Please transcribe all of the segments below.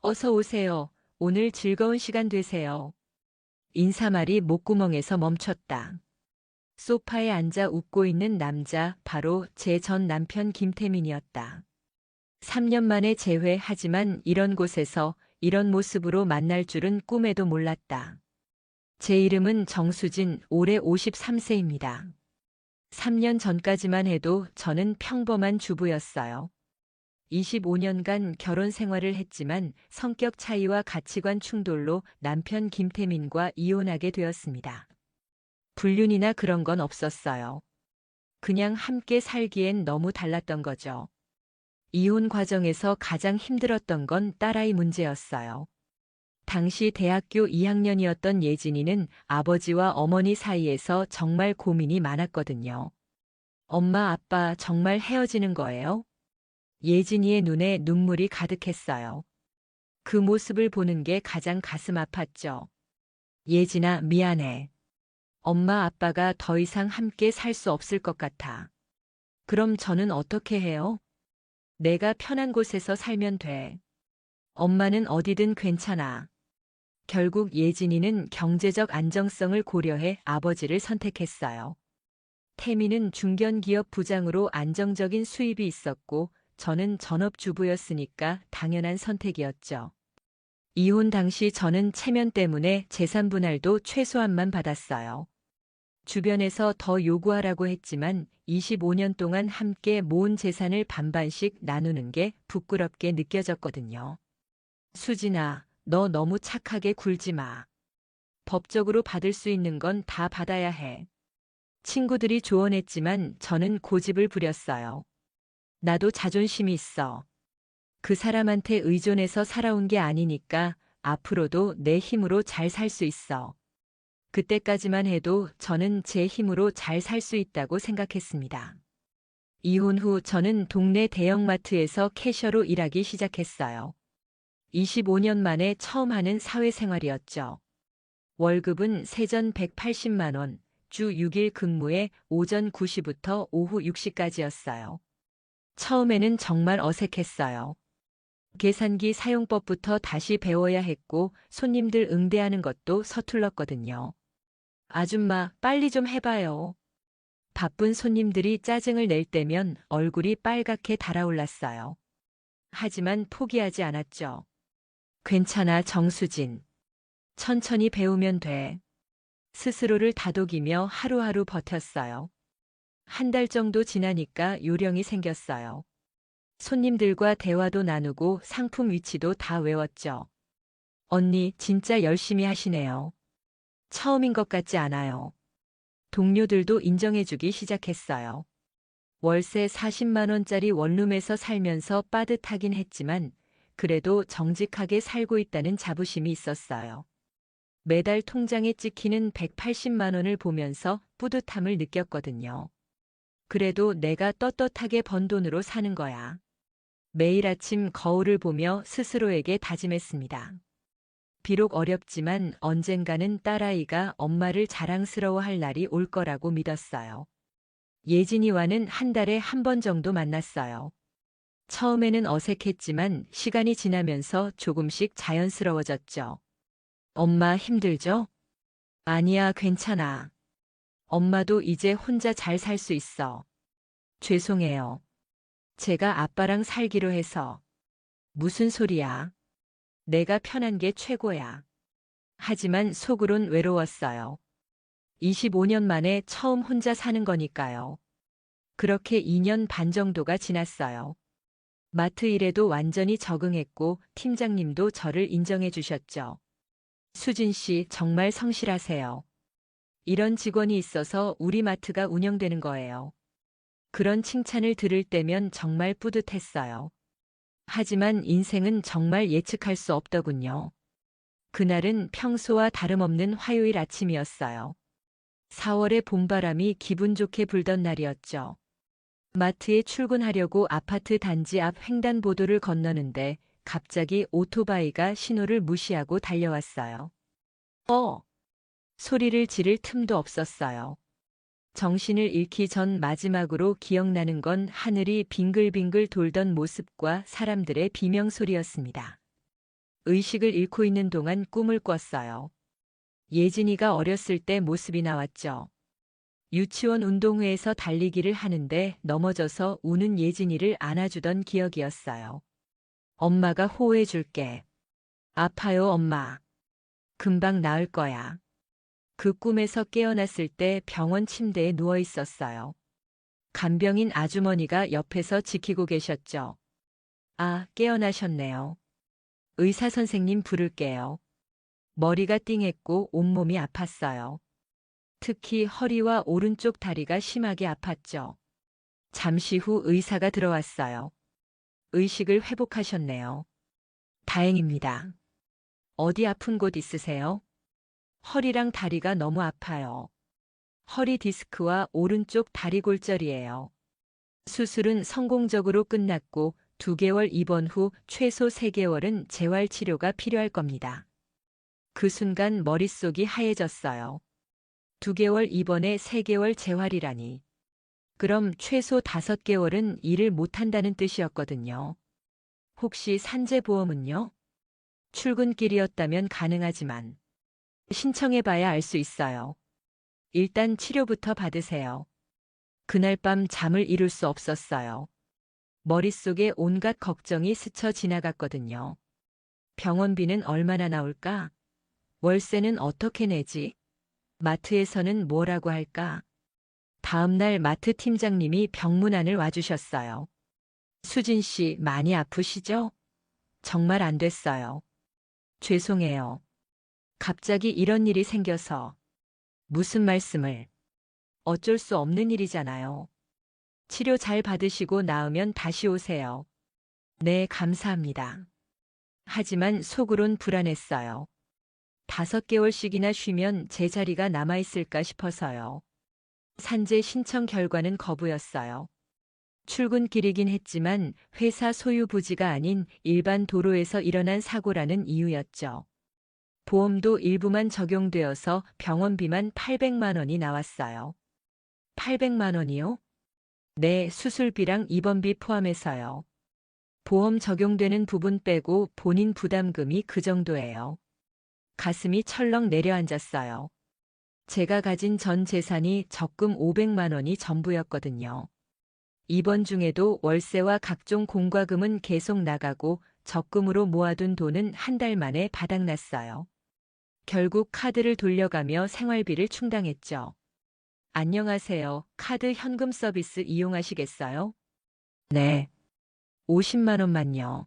어서 오세요. 오늘 즐거운 시간 되세요. 인사말이 목구멍에서 멈췄다. 소파에 앉아 웃고 있는 남자, 바로 제 전 남편 김태민이었다. 3년 만에 재회하지만 이런 곳에서 이런 모습으로 만날 줄은 꿈에도 몰랐다. 제 이름은 정수진, 올해 53세입니다. 3년 전까지만 해도 저는 평범한 주부였어요. 25년간 결혼 생활을 했지만 성격 차이와 가치관 충돌로 남편 김태민과 이혼하게 되었습니다. 불륜이나 그런 건 없었어요. 그냥 함께 살기엔 너무 달랐던 거죠. 이혼 과정에서 가장 힘들었던 건 딸아이 문제였어요. 당시 대학교 2학년이었던 예진이는 아버지와 어머니 사이에서 정말 고민이 많았거든요. 엄마, 아빠 정말 헤어지는 거예요? 예진이의 눈에 눈물이 가득했어요. 그 모습을 보는 게 가장 가슴 아팠죠. 예진아, 미안해. 엄마, 아빠가 더 이상 함께 살 수 없을 것 같아. 그럼 저는 어떻게 해요? 내가 편한 곳에서 살면 돼. 엄마는 어디든 괜찮아. 결국 예진이는 경제적 안정성을 고려해 아버지를 선택했어요. 태미는 중견기업 부장으로 안정적인 수입이 있었고 저는 전업주부였으니까 당연한 선택이었죠. 이혼 당시 저는 체면 때문에 재산 분할도 최소한만 받았어요. 주변에서 더 요구하라고 했지만 25년 동안 함께 모은 재산을 반반씩 나누는 게 부끄럽게 느껴졌거든요. 수진아, 너 너무 착하게 굴지 마. 법적으로 받을 수 있는 건 다 받아야 해. 친구들이 조언했지만 저는 고집을 부렸어요. 나도 자존심이 있어. 그 사람한테 의존해서 살아온 게 아니니까 앞으로도 내 힘으로 잘 살 수 있어. 그때까지만 해도 저는 제 힘으로 잘 살 수 있다고 생각했습니다. 이혼 후 저는 동네 대형마트에서 캐셔로 일하기 시작했어요. 25년 만에 처음 하는 사회생활이었죠. 월급은 세전 180만 원, 주 6일 근무에 오전 9시부터 오후 6시까지였어요. 처음에는 정말 어색했어요. 계산기 사용법부터 다시 배워야 했고 손님들 응대하는 것도 서툴렀거든요. 아줌마, 빨리 좀 해봐요. 바쁜 손님들이 짜증을 낼 때면 얼굴이 빨갛게 달아올랐어요. 하지만 포기하지 않았죠. 괜찮아, 정수진. 천천히 배우면 돼. 스스로를 다독이며 하루하루 버텼어요. 한 달 정도 지나니까 요령이 생겼어요. 손님들과 대화도 나누고 상품 위치도 다 외웠죠. 언니, 진짜 열심히 하시네요. 처음인 것 같지 않아요. 동료들도 인정해주기 시작했어요. 월세 40만 원짜리 원룸에서 살면서 빠듯하긴 했지만 그래도 정직하게 살고 있다는 자부심이 있었어요. 매달 통장에 찍히는 180만 원을 보면서 뿌듯함을 느꼈거든요. 그래도 내가 떳떳하게 번 돈으로 사는 거야. 매일 아침 거울을 보며 스스로에게 다짐했습니다. 비록 어렵지만 언젠가는 딸아이가 엄마를 자랑스러워할 날이 올 거라고 믿었어요. 예진이와는 한 달에 한 번 정도 만났어요. 처음에는 어색했지만 시간이 지나면서 조금씩 자연스러워졌죠. 엄마 힘들죠? 아니야, 괜찮아. 엄마도 이제 혼자 잘 살 수 있어. 죄송해요. 제가 아빠랑 살기로 해서. 무슨 소리야? 내가 편한 게 최고야. 하지만 속으론 외로웠어요. 25년 만에 처음 혼자 사는 거니까요. 그렇게 2년 반 정도가 지났어요. 마트 일에도 완전히 적응했고 팀장님도 저를 인정해 주셨죠. 수진 씨 정말 성실하세요. 이런 직원이 있어서 우리 마트가 운영되는 거예요. 그런 칭찬을 들을 때면 정말 뿌듯했어요. 하지만 인생은 정말 예측할 수 없더군요. 그날은 평소와 다름없는 화요일 아침이었어요. 4월의 봄바람이 기분 좋게 불던 날이었죠. 마트에 출근하려고 아파트 단지 앞 횡단보도를 건너는데 갑자기 오토바이가 신호를 무시하고 달려왔어요. 소리를 지를 틈도 없었어요. 정신을 잃기 전 마지막으로 기억나는 건 하늘이 빙글빙글 돌던 모습과 사람들의 비명소리였습니다. 의식을 잃고 있는 동안 꿈을 꿨어요. 예진이가 어렸을 때 모습이 나왔죠. 유치원 운동회에서 달리기를 하는데 넘어져서 우는 예진이를 안아주던 기억이었어요. 엄마가 호호해줄게. 아파요, 엄마. 금방 나을 거야. 그 꿈에서 깨어났을 때 병원 침대에 누워 있었어요. 간병인 아주머니가 옆에서 지키고 계셨죠. 아, 깨어나셨네요. 의사 선생님 부를게요. 머리가 띵했고 온몸이 아팠어요. 특히 허리와 오른쪽 다리가 심하게 아팠죠. 잠시 후 의사가 들어왔어요. 의식을 회복하셨네요. 다행입니다. 어디 아픈 곳 있으세요? 허리랑 다리가 너무 아파요. 허리 디스크와 오른쪽 다리 골절이에요. 수술은 성공적으로 끝났고 2개월 입원 후 최소 3개월은 재활 치료가 필요할 겁니다. 그 순간 머릿속이 하얘졌어요. 2개월 입원에 3개월 재활이라니. 그럼 최소 5개월은 일을 못한다는 뜻이었거든요. 혹시 산재보험은요? 출근길이었다면 가능하지만 신청해봐야 알 수 있어요. 일단 치료부터 받으세요. 그날 밤 잠을 이룰 수 없었어요. 머릿속에 온갖 걱정이 스쳐 지나갔거든요. 병원비는 얼마나 나올까? 월세는 어떻게 내지? 마트에서는 뭐라고 할까? 다음 날 마트 팀장님이 병문안을 와주셨어요. 수진 씨 많이 아프시죠? 정말 안 됐어요. 죄송해요. 갑자기 이런 일이 생겨서. 무슨 말씀을. 어쩔 수 없는 일이잖아요. 치료 잘 받으시고 나으면 다시 오세요. 네, 감사합니다. 하지만 속으론 불안했어요. 5개월씩이나 쉬면 제 자리가 남아있을까 싶어서요. 산재 신청 결과는 거부였어요. 출근길이긴 했지만 회사 소유 부지가 아닌 일반 도로에서 일어난 사고라는 이유였죠. 보험도 일부만 적용되어서 병원비만 800만 원이 나왔어요. 800만 원이요? 네, 수술비랑 입원비 포함해서요. 보험 적용되는 부분 빼고 본인 부담금이 그 정도예요. 가슴이 철렁 내려앉았어요. 제가 가진 전 재산이 적금 500만 원이 전부였거든요. 입원 중에도 월세와 각종 공과금은 계속 나가고 적금으로 모아둔 돈은 한 달 만에 바닥났어요. 결국 카드를 돌려가며 생활비를 충당했죠. 안녕하세요. 카드 현금 서비스 이용하시겠어요? 네. 50만 원만요.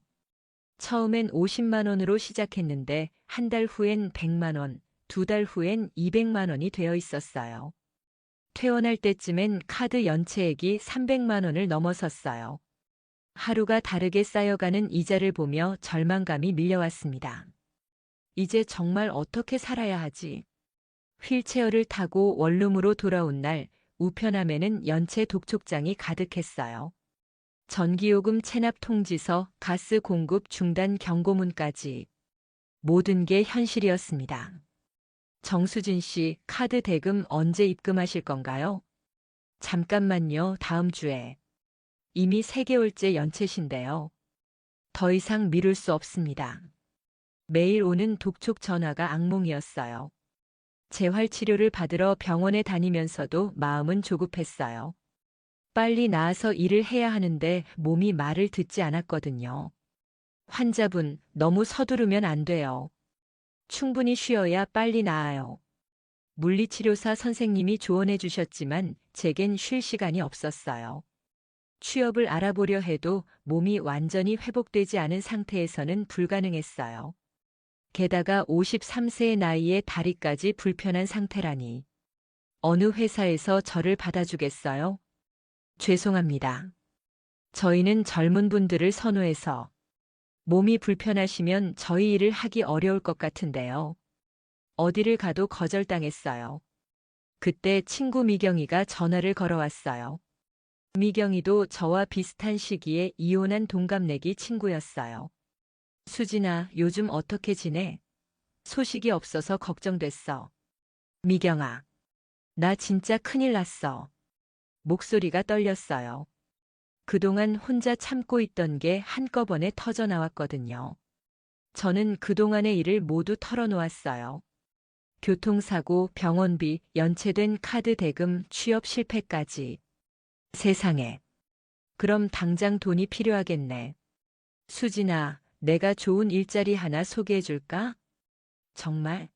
처음엔 50만 원으로 시작했는데 한 달 후엔 100만 원, 2달 후엔 200만 원이 되어 있었어요. 퇴원할 때쯤엔 카드 연체액이 300만 원을 넘어섰어요. 하루가 다르게 쌓여가는 이자를 보며 절망감이 밀려왔습니다. 이제 정말 어떻게 살아야 하지? 휠체어를 타고 원룸으로 돌아온 날 우편함에는 연체 독촉장이 가득했어요. 전기요금 체납 통지서, 가스 공급 중단 경고문까지. 모든 게 현실이었습니다. 정수진 씨, 카드 대금 언제 입금하실 건가요? 잠깐만요, 다음 주에. 이미 3개월째 연체신데요. 더 이상 미룰 수 없습니다. 매일 오는 독촉 전화가 악몽이었어요. 재활치료를 받으러 병원에 다니면서도 마음은 조급했어요. 빨리 나아서 일을 해야 하는데 몸이 말을 듣지 않았거든요. 환자분, 너무 서두르면 안 돼요. 충분히 쉬어야 빨리 나아요. 물리치료사 선생님이 조언해 주셨지만 제겐 쉴 시간이 없었어요. 취업을 알아보려 해도 몸이 완전히 회복되지 않은 상태에서는 불가능했어요. 게다가 53세의 나이에 다리까지 불편한 상태라니. 어느 회사에서 저를 받아주겠어요? 죄송합니다. 저희는 젊은 분들을 선호해서. 몸이 불편하시면 저희 일을 하기 어려울 것 같은데요. 어디를 가도 거절당했어요. 그때 친구 미경이가 전화를 걸어왔어요. 미경이도 저와 비슷한 시기에 이혼한 동갑내기 친구였어요. 수진아, 요즘 어떻게 지내? 소식이 없어서 걱정됐어. 미경아, 나 진짜 큰일 났어. 목소리가 떨렸어요. 그동안 혼자 참고 있던 게 한꺼번에 터져 나왔거든요. 저는 그동안의 일을 모두 털어놓았어요. 교통사고, 병원비, 연체된 카드 대금, 취업 실패까지. 세상에. 그럼 당장 돈이 필요하겠네. 수진아, 내가 좋은 일자리 하나 소개해 줄까? 정말?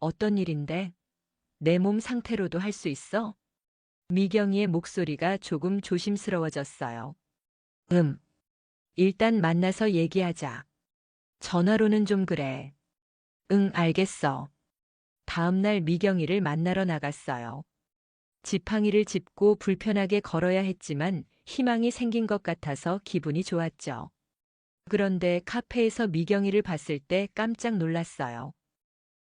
어떤 일인데? 내 몸 상태로도 할 수 있어? 미경이의 목소리가 조금 조심스러워졌어요. 일단 만나서 얘기하자. 전화로는 좀 그래. 응, 알겠어. 다음 날 미경이를 만나러 나갔어요. 지팡이를 짚고 불편하게 걸어야 했지만 희망이 생긴 것 같아서 기분이 좋았죠. 그런데 카페에서 미경이를 봤을 때 깜짝 놀랐어요.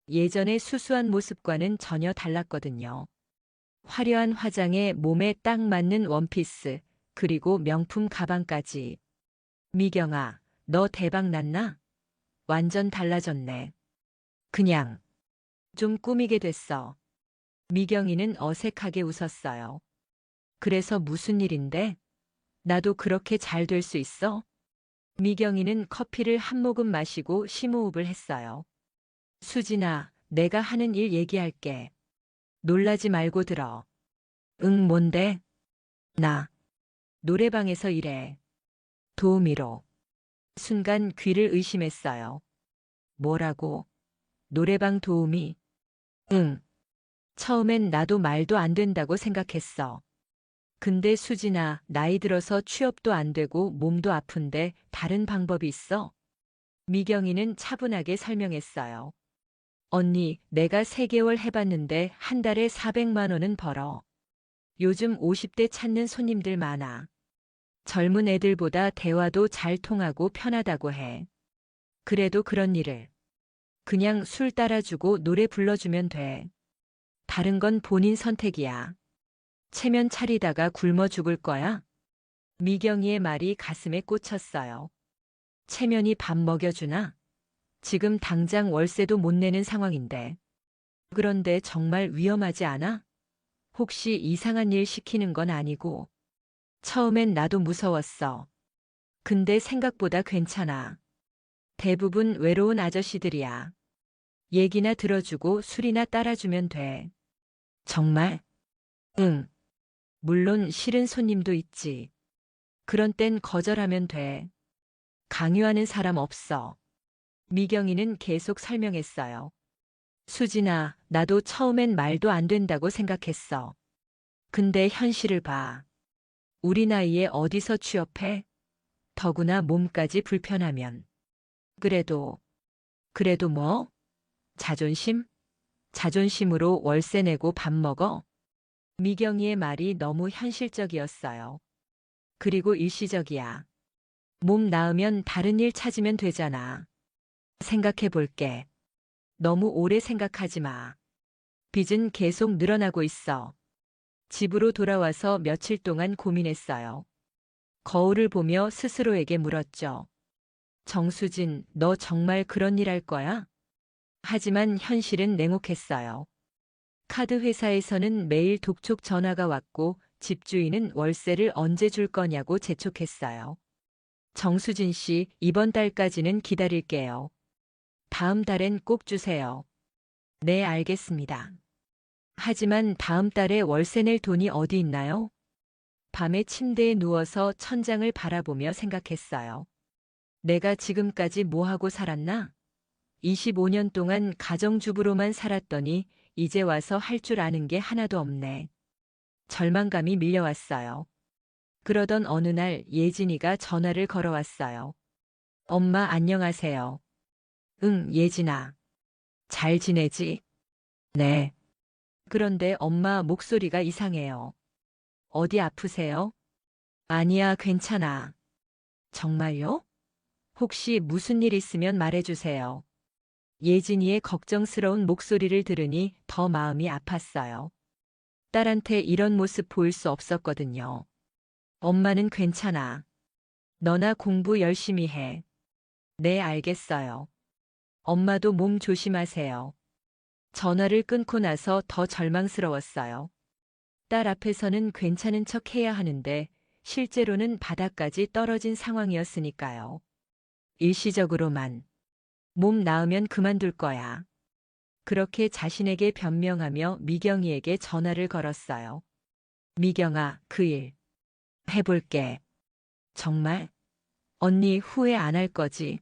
예전의 수수한 모습과는 전혀 달랐거든요. 화려한 화장에 몸에 딱 맞는 원피스, 그리고 명품 가방까지. 미경아, 너 대박 났나? 완전 달라졌네. 그냥 좀 꾸미게 됐어. 미경이는 어색하게 웃었어요. 그래서 무슨 일인데? 나도 그렇게 잘 될 수 있어? 미경이는 커피를 한 모금 마시고 심호흡을 했어요. 수진아, 내가 하는 일 얘기할게. 놀라지 말고 들어. 응, 뭔데? 나 노래방에서 일해. 도우미로. 순간 귀를 의심했어요. 뭐라고? 노래방 도우미? 응. 처음엔 나도 말도 안 된다고 생각했어. 근데 수진아, 나이 들어서 취업도 안 되고 몸도 아픈데 다른 방법이 있어? 미경이는 차분하게 설명했어요. 언니, 내가 3개월 해봤는데 한 달에 400만 원은 벌어. 요즘 50대 찾는 손님들 많아. 젊은 애들보다 대화도 잘 통하고 편하다고 해. 그래도 그런 일을 그냥 술 따라주고 노래 불러주면 돼. 다른 건 본인 선택이야. 체면 차리다가 굶어 죽을 거야? 미경이의 말이 가슴에 꽂혔어요. 체면이 밥 먹여주나? 지금 당장 월세도 못 내는 상황인데. 그런데 정말 위험하지 않아? 혹시 이상한 일 시키는 건 아니고. 처음엔 나도 무서웠어. 근데 생각보다 괜찮아. 대부분 외로운 아저씨들이야. 얘기나 들어주고 술이나 따라주면 돼. 정말? 응. 물론 싫은 손님도 있지. 그런 땐 거절하면 돼. 강요하는 사람 없어. 미경이는 계속 설명했어요. 수진아, 나도 처음엔 말도 안 된다고 생각했어. 근데 현실을 봐. 우리 나이에 어디서 취업해? 더구나 몸까지 불편하면. 그래도, 그래도 뭐? 자존심? 자존심으로 월세 내고 밥 먹어? 미경이의 말이 너무 현실적이었어요. 그리고 일시적이야. 몸 나으면 다른 일 찾으면 되잖아. 생각해 볼게. 너무 오래 생각하지 마. 빚은 계속 늘어나고 있어. 집으로 돌아와서 며칠 동안 고민했어요. 거울을 보며 스스로에게 물었죠. 정수진, 너 정말 그런 일 할 거야? 하지만 현실은 냉혹했어요. 카드 회사에서는 매일 독촉 전화가 왔고 집주인은 월세를 언제 줄 거냐고 재촉했어요. 정수진 씨, 이번 달까지는 기다릴게요. 다음 달엔 꼭 주세요. 네, 알겠습니다. 하지만 다음 달에 월세 낼 돈이 어디 있나요? 밤에 침대에 누워서 천장을 바라보며 생각했어요. 내가 지금까지 뭐 하고 살았나? 25년 동안 가정주부로만 살았더니 이제 와서 할 줄 아는 게 하나도 없네. 절망감이 밀려왔어요. 그러던 어느 날 예진이가 전화를 걸어왔어요. 엄마 안녕하세요. 응, 예진아. 잘 지내지? 네. 그런데 엄마 목소리가 이상해요. 어디 아프세요? 아니야, 괜찮아. 정말요? 혹시 무슨 일 있으면 말해주세요. 예진이의 걱정스러운 목소리를 들으니 더 마음이 아팠어요. 딸한테 이런 모습 보일 수 없었거든요. 엄마는 괜찮아. 너나 공부 열심히 해. 네, 알겠어요. 엄마도 몸 조심하세요. 전화를 끊고 나서 더 절망스러웠어요. 딸 앞에서는 괜찮은 척 해야 하는데 실제로는 바닥까지 떨어진 상황이었으니까요. 일시적으로만. 몸 나으면 그만둘 거야. 그렇게 자신에게 변명하며 미경이에게 전화를 걸었어요. 미경아, 그 일 해볼게. 정말? 언니 후회 안 할 거지?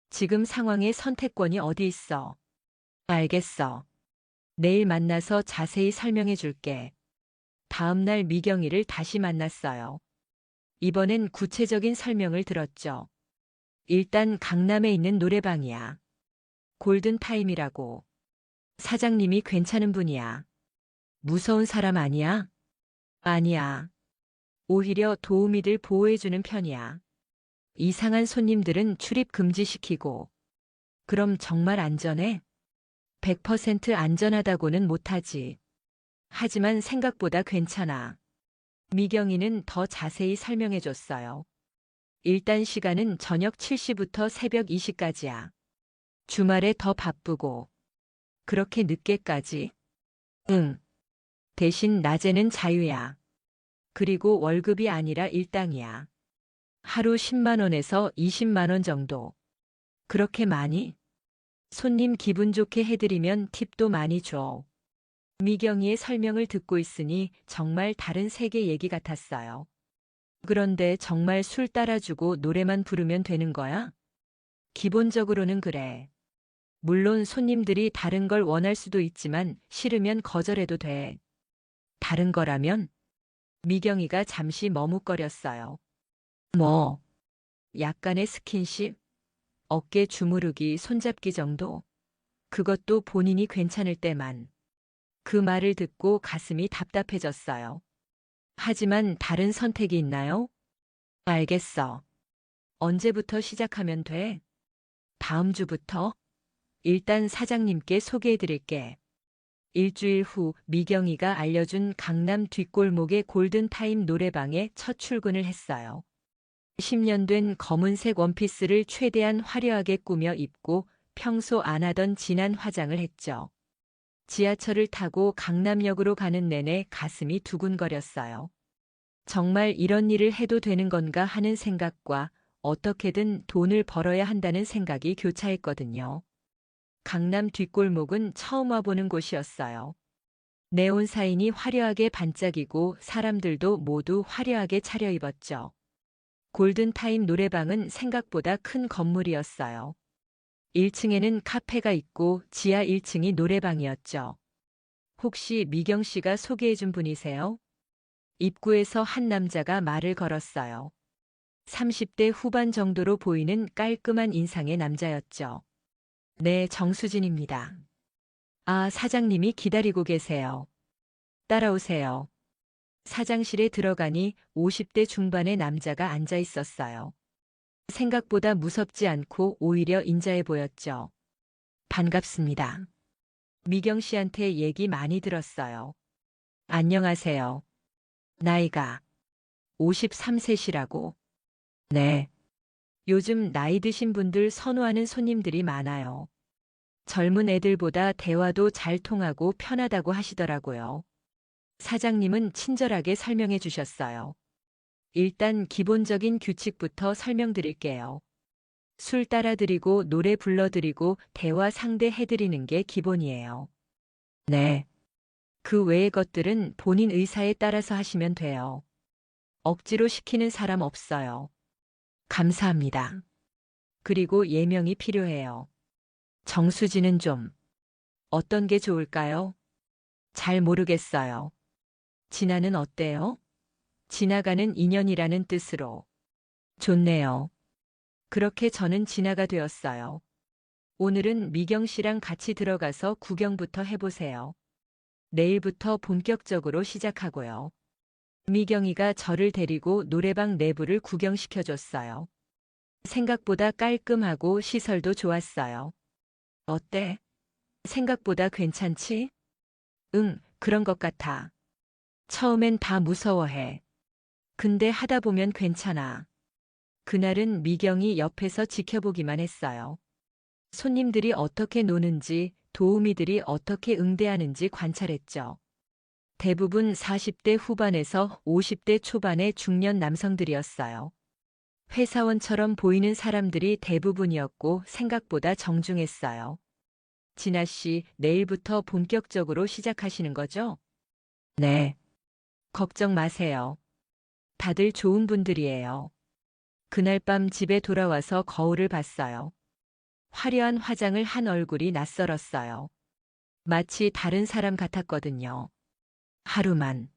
지금 상황에 선택권이 어디 있어? 알겠어. 내일 만나서 자세히 설명해 줄게. 다음 날 미경이를 다시 만났어요. 이번엔 구체적인 설명을 들었죠. 일단 강남에 있는 노래방이야. 골든타임이라고. 사장님이 괜찮은 분이야. 무서운 사람 아니야? 아니야. 오히려 도우미들 보호해주는 편이야. 이상한 손님들은 출입 금지시키고. 그럼 정말 안전해? 100% 안전하다고는 못하지. 하지만 생각보다 괜찮아. 미경이는 더 자세히 설명해줬어요. 일단 시간은 저녁 7시부터 새벽 2시까지야. 주말에 더 바쁘고. 그렇게 늦게까지? 응. 대신 낮에는 자유야. 그리고 월급이 아니라 일당이야. 하루 10만 원에서 20만 원 정도. 그렇게 많이? 손님 기분 좋게 해드리면 팁도 많이 줘. 미경이의 설명을 듣고 있으니 정말 다른 세계 얘기 같았어요. 그런데 정말 술 따라주고 노래만 부르면 되는 거야? 기본적으로는 그래. 물론 손님들이 다른 걸 원할 수도 있지만 싫으면 거절해도 돼. 다른 거라면? 미경이가 잠시 머뭇거렸어요. 뭐, 약간의 스킨십? 어깨 주무르기, 손잡기 정도? 그것도 본인이 괜찮을 때만. 그 말을 듣고 가슴이 답답해졌어요. 하지만 다른 선택이 있나요? 알겠어. 언제부터 시작하면 돼? 다음 주부터? 일단 사장님께 소개해드릴게. 일주일 후 미경이가 알려준 강남 뒷골목의 골든타임 노래방에 첫 출근을 했어요. 10년 된 검은색 원피스를 최대한 화려하게 꾸며 입고 평소 안 하던 진한 화장을 했죠. 지하철을 타고 강남역으로 가는 내내 가슴이 두근거렸어요. 정말 이런 일을 해도 되는 건가 하는 생각과 어떻게든 돈을 벌어야 한다는 생각이 교차했거든요. 강남 뒷골목은 처음 와보는 곳이었어요. 네온 사인이 화려하게 반짝이고 사람들도 모두 화려하게 차려입었죠. 골든타임 노래방은 생각보다 큰 건물이었어요. 1층에는 카페가 있고 지하 1층이 노래방이었죠. 혹시 미경 씨가 소개해준 분이세요? 입구에서 한 남자가 말을 걸었어요. 30대 후반 정도로 보이는 깔끔한 인상의 남자였죠. 네, 정수진입니다. 아, 사장님이 기다리고 계세요. 따라오세요. 사장실에 들어가니 50대 중반의 남자가 앉아 있었어요. 생각보다 무섭지 않고 오히려 인자해 보였죠. 반갑습니다. 미경 씨한테 얘기 많이 들었어요. 안녕하세요. 나이가 53세시라고? 네. 요즘 나이 드신 분들 선호하는 손님들이 많아요. 젊은 애들보다 대화도 잘 통하고 편하다고 하시더라고요. 사장님은 친절하게 설명해 주셨어요. 일단 기본적인 규칙부터 설명드릴게요. 술 따라드리고 노래 불러드리고 대화 상대해드리는 게 기본이에요. 네. 그 외의 것들은 본인 의사에 따라서 하시면 돼요. 억지로 시키는 사람 없어요. 감사합니다. 그리고 예명이 필요해요. 정수지는 좀 어떤 게 좋을까요? 잘 모르겠어요. 진아는 어때요? 지나가는 인연이라는 뜻으로. 좋네요. 그렇게 저는 진아가 되었어요. 오늘은 미경 씨랑 같이 들어가서 구경부터 해보세요. 내일부터 본격적으로 시작하고요. 미경이가 저를 데리고 노래방 내부를 구경시켜줬어요. 생각보다 깔끔하고 시설도 좋았어요. 어때? 생각보다 괜찮지? 응, 그런 것 같아. 처음엔 다 무서워해. 근데 하다 보면 괜찮아. 그날은 미경이 옆에서 지켜보기만 했어요. 손님들이 어떻게 노는지, 도우미들이 어떻게 응대하는지 관찰했죠. 대부분 40대 후반에서 50대 초반의 중년 남성들이었어요. 회사원처럼 보이는 사람들이 대부분이었고 생각보다 정중했어요. 진아 씨, 내일부터 본격적으로 시작하시는 거죠? 네. 걱정 마세요. 다들 좋은 분들이에요. 그날 밤 집에 돌아와서 거울을 봤어요. 화려한 화장을 한 얼굴이 낯설었어요. 마치 다른 사람 같았거든요. 하루만,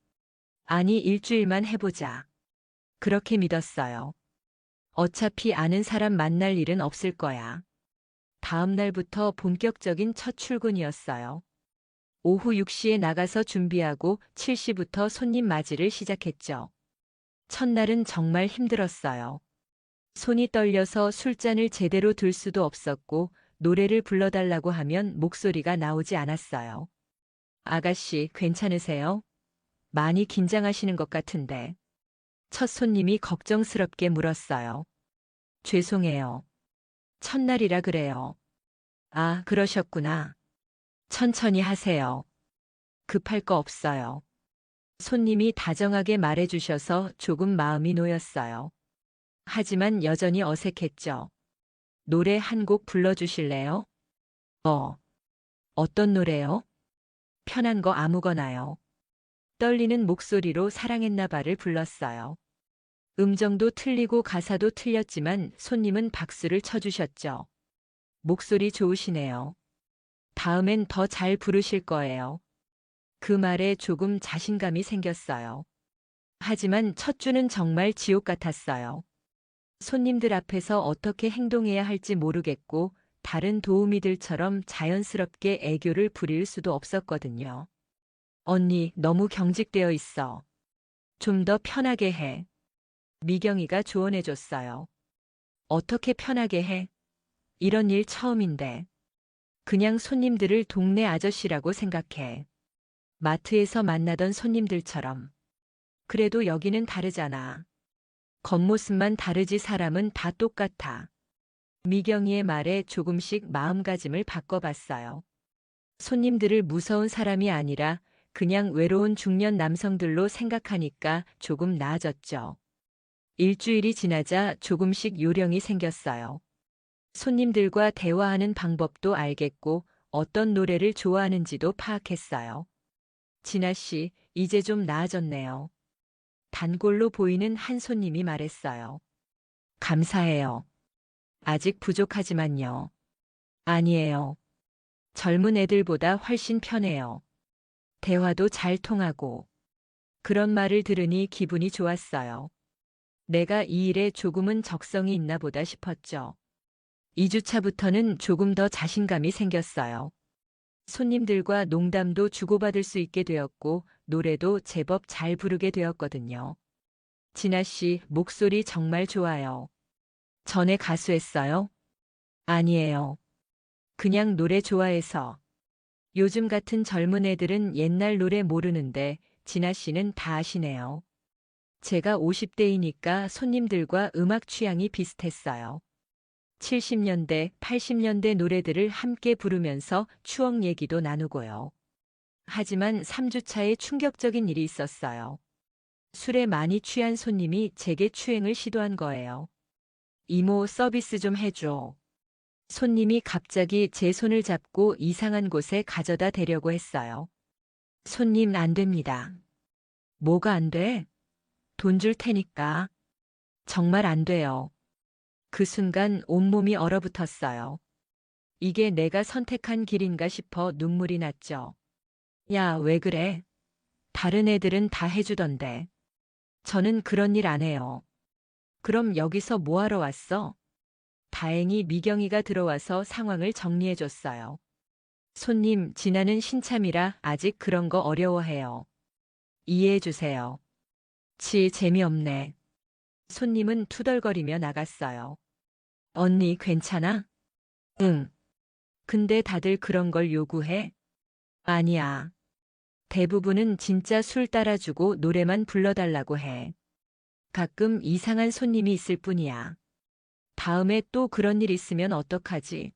아니 일주일만 해보자. 그렇게 믿었어요. 어차피 아는 사람 만날 일은 없을 거야. 다음 날부터 본격적인 첫 출근이었어요. 오후 6시에 나가서 준비하고 7시부터 손님 맞이를 시작했죠. 첫날은 정말 힘들었어요. 손이 떨려서 술잔을 제대로 들 수도 없었고 노래를 불러달라고 하면 목소리가 나오지 않았어요. 아가씨, 괜찮으세요? 많이 긴장하시는 것 같은데. 첫 손님이 걱정스럽게 물었어요. 죄송해요. 첫날이라 그래요. 아, 그러셨구나. 천천히 하세요. 급할 거 없어요. 손님이 다정하게 말해주셔서 조금 마음이 놓였어요. 하지만 여전히 어색했죠. 노래 한 곡 불러주실래요? 어떤 노래요? 편한 거 아무거나요. 떨리는 목소리로 사랑했나 봐를 불렀어요. 음정도 틀리고 가사도 틀렸지만 손님은 박수를 쳐주셨죠. 목소리 좋으시네요. 다음엔 더 잘 부르실 거예요. 그 말에 조금 자신감이 생겼어요. 하지만 첫 주는 정말 지옥 같았어요. 손님들 앞에서 어떻게 행동해야 할지 모르겠고 다른 도우미들처럼 자연스럽게 애교를 부릴 수도 없었거든요. 언니, 너무 경직되어 있어. 좀 더 편하게 해. 미경이가 조언해줬어요. 어떻게 편하게 해? 이런 일 처음인데. 그냥 손님들을 동네 아저씨라고 생각해. 마트에서 만나던 손님들처럼. 그래도 여기는 다르잖아. 겉모습만 다르지 사람은 다 똑같아. 미경이의 말에 조금씩 마음가짐을 바꿔봤어요. 손님들을 무서운 사람이 아니라 그냥 외로운 중년 남성들로 생각하니까 조금 나아졌죠. 일주일이 지나자 조금씩 요령이 생겼어요. 손님들과 대화하는 방법도 알겠고 어떤 노래를 좋아하는지도 파악했어요. 진아 씨, 이제 좀 나아졌네요. 단골로 보이는 한 손님이 말했어요. 감사해요. 아직 부족하지만요. 아니에요. 젊은 애들보다 훨씬 편해요. 대화도 잘 통하고. 그런 말을 들으니 기분이 좋았어요. 내가 이 일에 조금은 적성이 있나 보다 싶었죠. 2주차부터는 조금 더 자신감이 생겼어요. 손님들과 농담도 주고받을 수 있게 되었고 노래도 제법 잘 부르게 되었거든요. 진아 씨, 목소리 정말 좋아요. 전에 가수했어요? 아니에요. 그냥 노래 좋아해서. 요즘 같은 젊은 애들은 옛날 노래 모르는데 진아 씨는 다 아시네요. 제가 50대이니까 손님들과 음악 취향이 비슷했어요. 70년대, 80년대 노래들을 함께 부르면서 추억 얘기도 나누고요. 하지만 3주차에 충격적인 일이 있었어요. 술에 많이 취한 손님이 제게 추행을 시도한 거예요. 이모, 서비스 좀 해줘. 손님이 갑자기 제 손을 잡고 이상한 곳에 가져다 대려고 했어요. 손님, 안 됩니다. 뭐가 안 돼? 돈 줄 테니까. 정말 안 돼요. 그 순간 온몸이 얼어붙었어요. 이게 내가 선택한 길인가 싶어 눈물이 났죠. 야, 왜 그래? 다른 애들은 다 해주던데. 저는 그런 일 안 해요. 그럼 여기서 뭐 하러 왔어? 다행히 미경이가 들어와서 상황을 정리해줬어요. 손님, 진아는 신참이라 아직 그런 거 어려워해요. 이해해주세요. 재미없네. 손님은 투덜거리며 나갔어요. 언니, 괜찮아? 응. 근데 다들 그런 걸 요구해? 아니야. 대부분은 진짜 술 따라주고 노래만 불러달라고 해. 가끔 이상한 손님이 있을 뿐이야. 다음에 또 그런 일 있으면 어떡하지?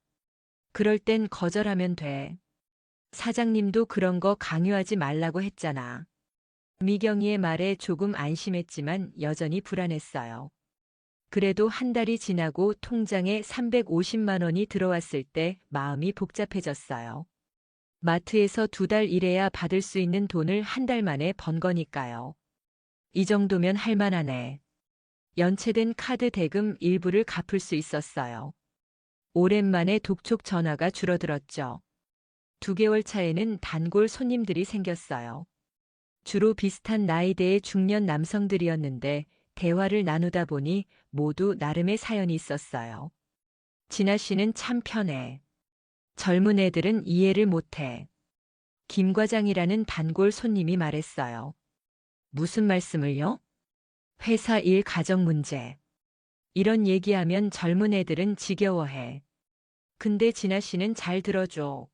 그럴 땐 거절하면 돼. 사장님도 그런 거 강요하지 말라고 했잖아. 미경이의 말에 조금 안심했지만 여전히 불안했어요. 그래도 한 달이 지나고 통장에 350만 원이 들어왔을 때 마음이 복잡해졌어요. 마트에서 2달 일해야 받을 수 있는 돈을 한 달 만에 번 거니까요. 이 정도면 할 만하네. 연체된 카드 대금 일부를 갚을 수 있었어요. 오랜만에 독촉 전화가 줄어들었죠. 2개월 차에는 단골 손님들이 생겼어요. 주로 비슷한 나이대의 중년 남성들이었는데 대화를 나누다 보니 모두 나름의 사연이 있었어요. 진아 씨는 참 편해. 젊은 애들은 이해를 못해. 김 과장이라는 단골 손님이 말했어요. 무슨 말씀을요? 회사 일 가정 문제. 이런 얘기하면 젊은 애들은 지겨워해. 근데 진아 씨는 잘 들어줘.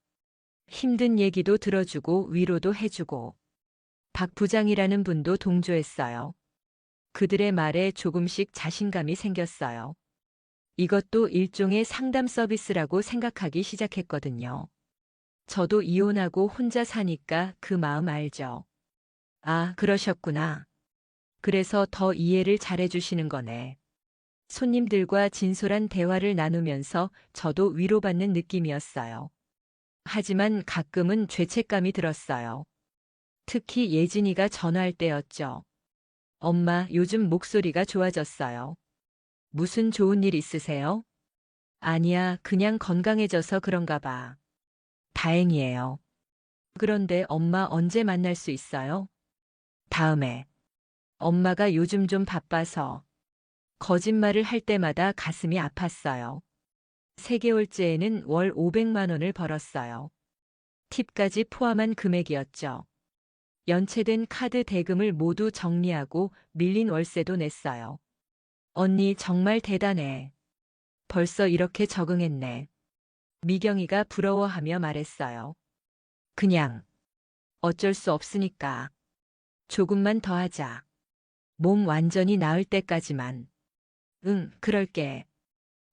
힘든 얘기도 들어주고 위로도 해주고. 박 부장이라는 분도 동조했어요. 그들의 말에 조금씩 자신감이 생겼어요. 이것도 일종의 상담 서비스라고 생각하기 시작했거든요. 저도 이혼하고 혼자 사니까 그 마음 알죠. 아, 그러셨구나. 그래서 더 이해를 잘해주시는 거네. 손님들과 진솔한 대화를 나누면서 저도 위로받는 느낌이었어요. 하지만 가끔은 죄책감이 들었어요. 특히 예진이가 전화할 때였죠. 엄마, 요즘 목소리가 좋아졌어요. 무슨 좋은 일 있으세요? 아니야, 그냥 건강해져서 그런가 봐. 다행이에요. 그런데 엄마 언제 만날 수 있어요? 다음에. 엄마가 요즘 좀 바빠서. 거짓말을 할 때마다 가슴이 아팠어요. 3개월째에는 월 500만 원을 벌었어요. 팁까지 포함한 금액이었죠. 연체된 카드 대금을 모두 정리하고 밀린 월세도 냈어요. 언니 정말 대단해. 벌써 이렇게 적응했네. 미경이가 부러워하며 말했어요. 그냥 어쩔 수 없으니까. 조금만 더 하자. 몸 완전히 나을 때까지만. 응, 그럴게.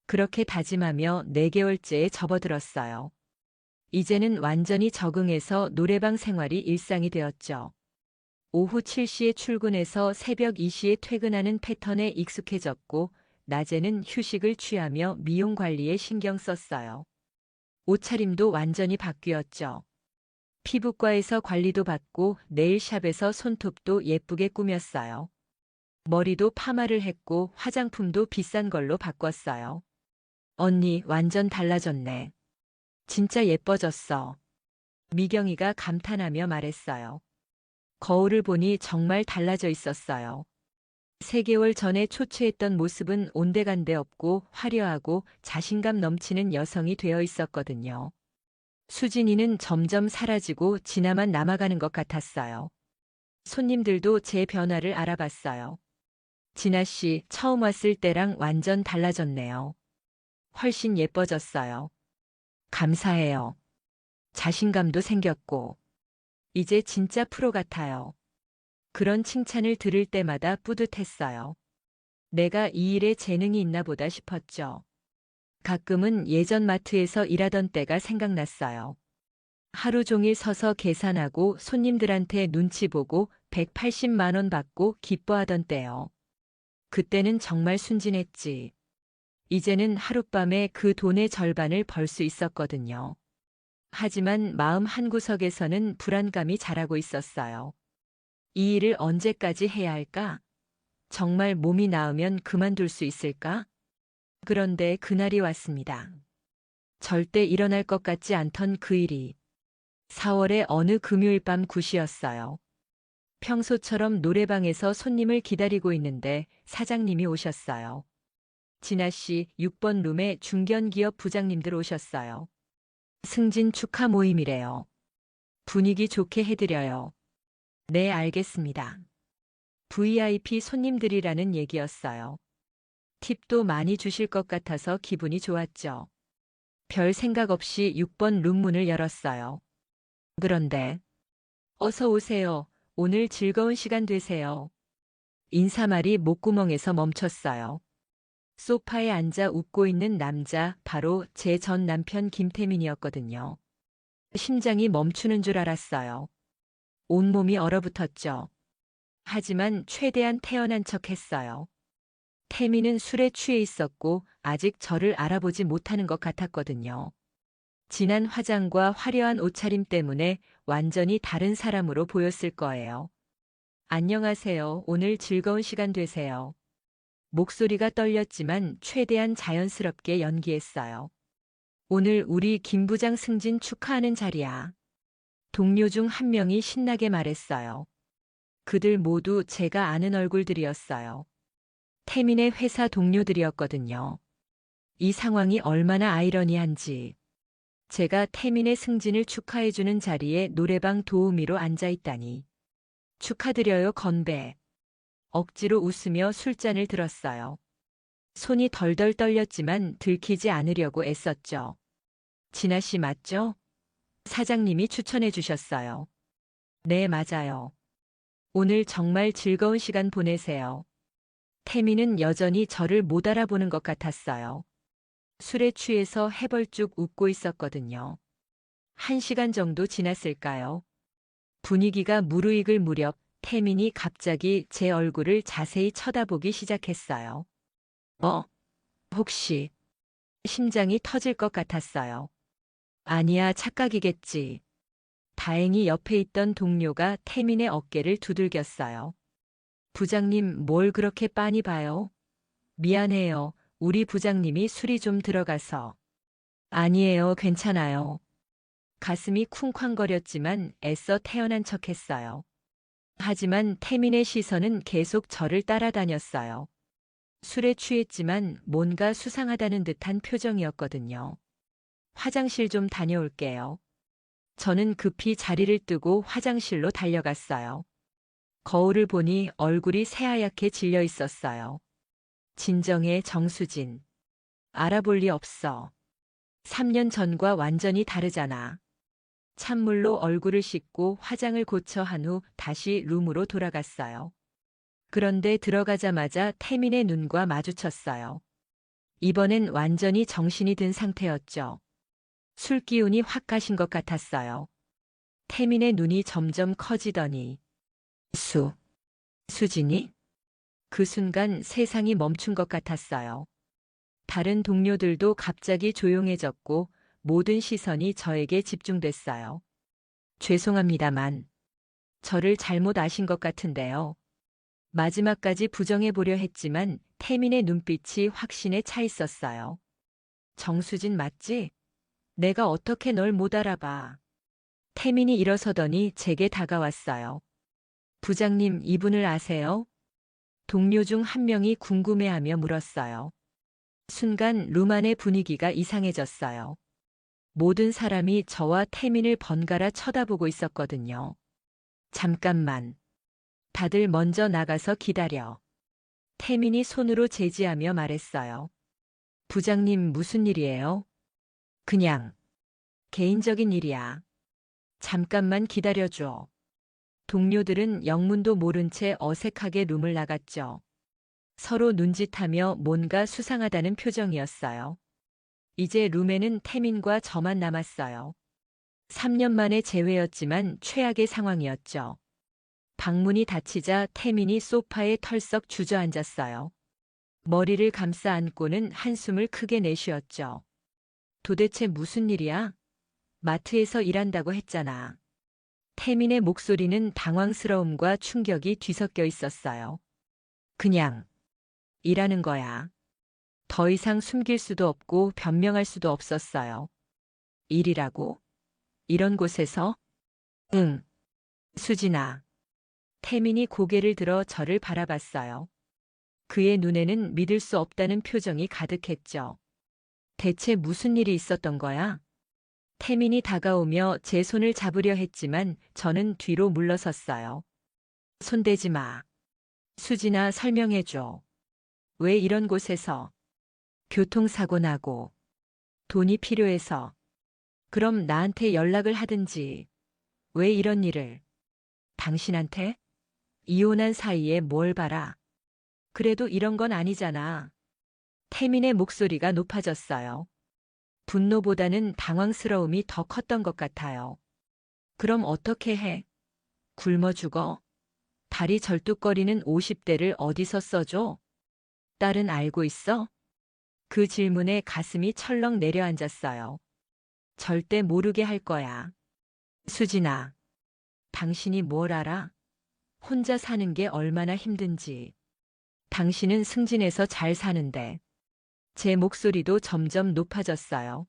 그렇게 다짐하며 4개월째에 접어들었어요. 이제는 완전히 적응해서 노래방 생활이 일상이 되었죠. 오후 7시에 출근해서 새벽 2시에 퇴근하는 패턴에 익숙해졌고, 낮에는 휴식을 취하며 미용 관리에 신경 썼어요. 옷차림도 완전히 바뀌었죠. 피부과에서 관리도 받고 네일샵에서 손톱도 예쁘게 꾸몄어요. 머리도 파마를 했고 화장품도 비싼 걸로 바꿨어요. 언니 완전 달라졌네. 진짜 예뻐졌어. 미경이가 감탄하며 말했어요. 거울을 보니 정말 달라져 있었어요. 3개월 전에 초췌했던 모습은 온데간데 없고 화려하고 자신감 넘치는 여성이 되어 있었거든요. 수진이는 점점 사라지고 진아만 남아가는 것 같았어요. 손님들도 제 변화를 알아봤어요. 진아 씨 처음 왔을 때랑 완전 달라졌네요. 훨씬 예뻐졌어요. 감사해요. 자신감도 생겼고, 이제 진짜 프로 같아요. 그런 칭찬을 들을 때마다 뿌듯했어요. 내가 이 일에 재능이 있나 보다 싶었죠. 가끔은 예전 마트에서 일하던 때가 생각났어요. 하루 종일 서서 계산하고 손님들한테 눈치 보고 180만 원 받고 기뻐하던 때요. 그때는 정말 순진했지. 이제는 하룻밤에 그 돈의 절반을 벌 수 있었거든요. 하지만 마음 한구석에서는 불안감이 자라고 있었어요. 이 일을 언제까지 해야 할까? 정말 몸이 나으면 그만둘 수 있을까? 그런데 그날이 왔습니다. 절대 일어날 것 같지 않던 그 일이 4월의 어느 금요일 밤 9시였어요. 평소처럼 노래방에서 손님을 기다리고 있는데 사장님이 오셨어요. 진아 씨 6번 룸에 중견기업 부장님들 오셨어요. 승진 축하 모임이래요. 분위기 좋게 해드려요. 네, 알겠습니다. VIP 손님들이라는 얘기였어요. 팁도 많이 주실 것 같아서 기분이 좋았죠. 별 생각 없이 6번 룸 문을 열었어요. 그런데 어서 오세요. 오늘 즐거운 시간 되세요. 인사말이 목구멍에서 멈췄어요. 소파에 앉아 웃고 있는 남자, 바로 제 전 남편 김태민이었거든요. 심장이 멈추는 줄 알았어요. 온몸이 얼어붙었죠. 하지만 최대한 태연한 척 했어요. 태민은 술에 취해 있었고 아직 저를 알아보지 못하는 것 같았거든요. 진한 화장과 화려한 옷차림 때문에 완전히 다른 사람으로 보였을 거예요. 안녕하세요. 오늘 즐거운 시간 되세요. 목소리가 떨렸지만 최대한 자연스럽게 연기했어요. 오늘 우리 김 부장 승진 축하하는 자리야. 동료 중 한 명이 신나게 말했어요. 그들 모두 제가 아는 얼굴들이었어요. 태민의 회사 동료들이었거든요. 이 상황이 얼마나 아이러니한지. 제가 태민의 승진을 축하해주는 자리에 노래방 도우미로 앉아있다니. 축하드려요, 건배. 억지로 웃으며 술잔을 들었어요. 손이 덜덜 떨렸지만 들키지 않으려고 애썼죠. 진아 씨 맞죠? 사장님이 추천해 주셨어요. 네, 맞아요. 오늘 정말 즐거운 시간 보내세요. 태민은 여전히 저를 못 알아보는 것 같았어요. 술에 취해서 해벌쭉 웃고 있었거든요. 1시간 정도 지났을까요? 분위기가 무르익을 무렵 태민이 갑자기 제 얼굴을 자세히 쳐다보기 시작했어요. 혹시 심장이 터질 것 같았어요. 아니야, 착각이겠지. 다행히 옆에 있던 동료가 태민의 어깨를 두들겼어요. 부장님, 뭘 그렇게 빤히 봐요? 미안해요. 우리 부장님이 술이 좀 들어가서. 아니에요, 괜찮아요. 가슴이 쿵쾅거렸지만 애써 태어난 척했어요. 하지만 태민의 시선은 계속 저를 따라다녔어요. 술에 취했지만 뭔가 수상하다는 듯한 표정이었거든요. 화장실 좀 다녀올게요. 저는 급히 자리를 뜨고 화장실로 달려갔어요. 거울을 보니 얼굴이 새하얗게 질려 있었어요. 진정해, 정수진. 알아볼 리 없어. 3년 전과 완전히 다르잖아. 찬물로 얼굴을 씻고 화장을 고쳐 한 후 다시 룸으로 돌아갔어요. 그런데 들어가자마자 태민의 눈과 마주쳤어요. 이번엔 완전히 정신이 든 상태였죠. 술 기운이 확 가신 것 같았어요. 태민의 눈이 점점 커지더니 수진이? 그 순간 세상이 멈춘 것 같았어요. 다른 동료들도 갑자기 조용해졌고 모든 시선이 저에게 집중됐어요. 죄송합니다만 저를 잘못 아신 것 같은데요. 마지막까지 부정해 보려 했지만 태민의 눈빛이 확신에 차 있었어요. 정수진 맞지? 내가 어떻게 널 못 알아봐. 태민이 일어서더니 제게 다가왔어요. 부장님, 이분을 아세요? 동료 중 한 명이 궁금해하며 물었어요. 순간 룸 안의 분위기가 이상해졌어요. 모든 사람이 저와 태민을 번갈아 쳐다보고 있었거든요. 잠깐만. 다들 먼저 나가서 기다려. 태민이 손으로 제지하며 말했어요. 부장님, 무슨 일이에요? 그냥 개인적인 일이야. 잠깐만 기다려줘. 동료들은 영문도 모른 채 어색하게 룸을 나갔죠. 서로 눈짓하며 뭔가 수상하다는 표정이었어요. 이제 룸에는 태민과 저만 남았어요. 3년 만에 재회였지만 최악의 상황이었죠. 방문이 닫히자 태민이 소파에 털썩 주저앉았어요. 머리를 감싸 안고는 한숨을 크게 내쉬었죠. 도대체 무슨 일이야? 마트에서 일한다고 했잖아. 태민의 목소리는 당황스러움과 충격이 뒤섞여 있었어요. 그냥 일하는 거야. 더 이상 숨길 수도 없고 변명할 수도 없었어요. 일이라고? 이런 곳에서? 응. 수진아. 태민이 고개를 들어 저를 바라봤어요. 그의 눈에는 믿을 수 없다는 표정이 가득했죠. 대체 무슨 일이 있었던 거야? 태민이 다가오며 제 손을 잡으려 했지만 저는 뒤로 물러섰어요. 손대지 마. 수진아, 설명해줘. 왜 이런 곳에서? 교통사고 나고. 돈이 필요해서. 그럼 나한테 연락을 하든지. 왜 이런 일을? 당신한테? 이혼한 사이에 뭘 봐라. 그래도 이런 건 아니잖아. 태민의 목소리가 높아졌어요. 분노보다는 당황스러움이 더 컸던 것 같아요. 그럼 어떻게 해? 굶어 죽어? 다리 절뚝거리는 50대를 어디서 써줘? 딸은 알고 있어? 그 질문에 가슴이 철렁 내려앉았어요. 절대 모르게 할 거야. 수진아, 당신이 뭘 알아? 혼자 사는 게 얼마나 힘든지. 당신은 승진해서 잘 사는데. 제 목소리도 점점 높아졌어요.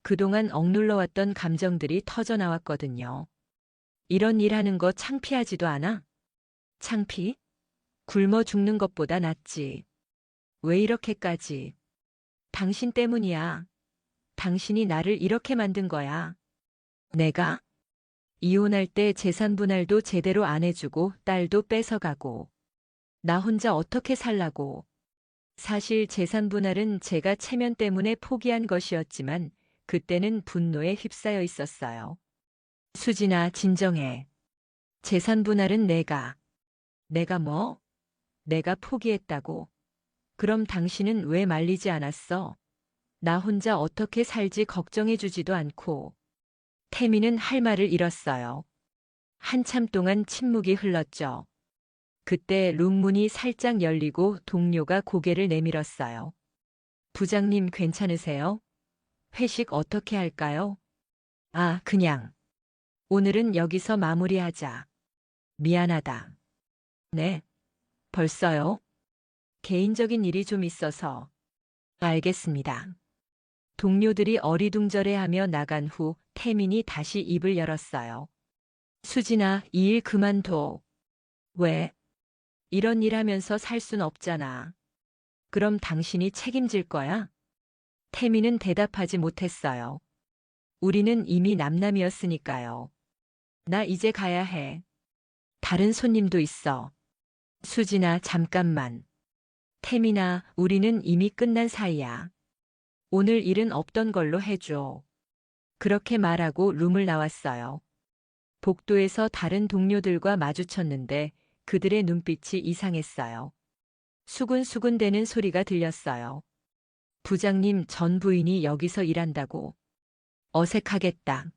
그동안 억눌러왔던 감정들이 터져나왔거든요. 이런 일 하는 거 창피하지도 않아? 창피? 굶어 죽는 것보다 낫지. 왜 이렇게까지? 당신 때문이야. 당신이 나를 이렇게 만든 거야. 내가? 이혼할 때 재산 분할도 제대로 안 해주고 딸도 뺏어가고. 나 혼자 어떻게 살라고. 사실 재산 분할은 제가 체면 때문에 포기한 것이었지만 그때는 분노에 휩싸여 있었어요. 수진아, 진정해. 재산 분할은 내가 뭐? 내가 포기했다고. 그럼 당신은 왜 말리지 않았어? 나 혼자 어떻게 살지 걱정해주지도 않고. 태미는 할 말을 잃었어요. 한참 동안 침묵이 흘렀죠. 그때 룸문이 살짝 열리고 동료가 고개를 내밀었어요. 부장님 괜찮으세요? 회식 어떻게 할까요? 아, 그냥. 오늘은 여기서 마무리하자. 미안하다. 네. 벌써요? 개인적인 일이 좀 있어서. 알겠습니다. 동료들이 어리둥절해하며 나간 후 태민이 다시 입을 열었어요. 수진아, 이 일 그만둬. 왜? 이런 일 하면서 살 순 없잖아. 그럼 당신이 책임질 거야? 태민은 대답하지 못했어요. 우리는 이미 남남이었으니까요. 나 이제 가야 해. 다른 손님도 있어. 수진아, 잠깐만. 태민아, 우리는 이미 끝난 사이야. 오늘 일은 없던 걸로 해줘. 그렇게 말하고 룸을 나왔어요. 복도에서 다른 동료들과 마주쳤는데 그들의 눈빛이 이상했어요. 수군수군대는 소리가 들렸어요. 부장님, 전 부인이 여기서 일한다고. 어색하겠다.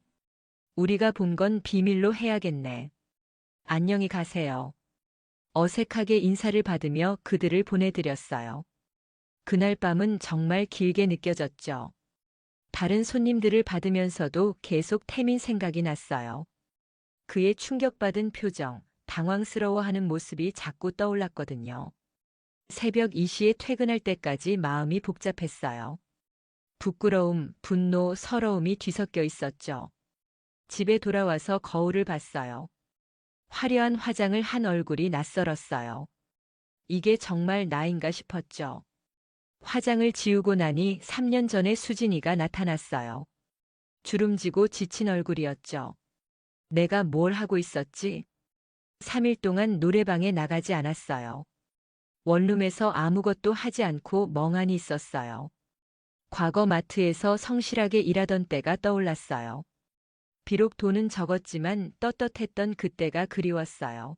우리가 본 건 비밀로 해야겠네. 안녕히 가세요. 어색하게 인사를 받으며 그들을 보내드렸어요. 그날 밤은 정말 길게 느껴졌죠. 다른 손님들을 받으면서도 계속 태민 생각이 났어요. 그의 충격받은 표정, 당황스러워하는 모습이 자꾸 떠올랐거든요. 새벽 2시에 퇴근할 때까지 마음이 복잡했어요. 부끄러움, 분노, 서러움이 뒤섞여 있었죠. 집에 돌아와서 거울을 봤어요. 화려한 화장을 한 얼굴이 낯설었어요. 이게 정말 나인가 싶었죠. 화장을 지우고 나니 3년 전의 수진이가 나타났어요. 주름지고 지친 얼굴이었죠. 내가 뭘 하고 있었지? 3일 동안 노래방에 나가지 않았어요. 원룸에서 아무것도 하지 않고 멍하니 있었어요. 과거 마트에서 성실하게 일하던 때가 떠올랐어요. 비록 돈은 적었지만 떳떳했던 그때가 그리웠어요.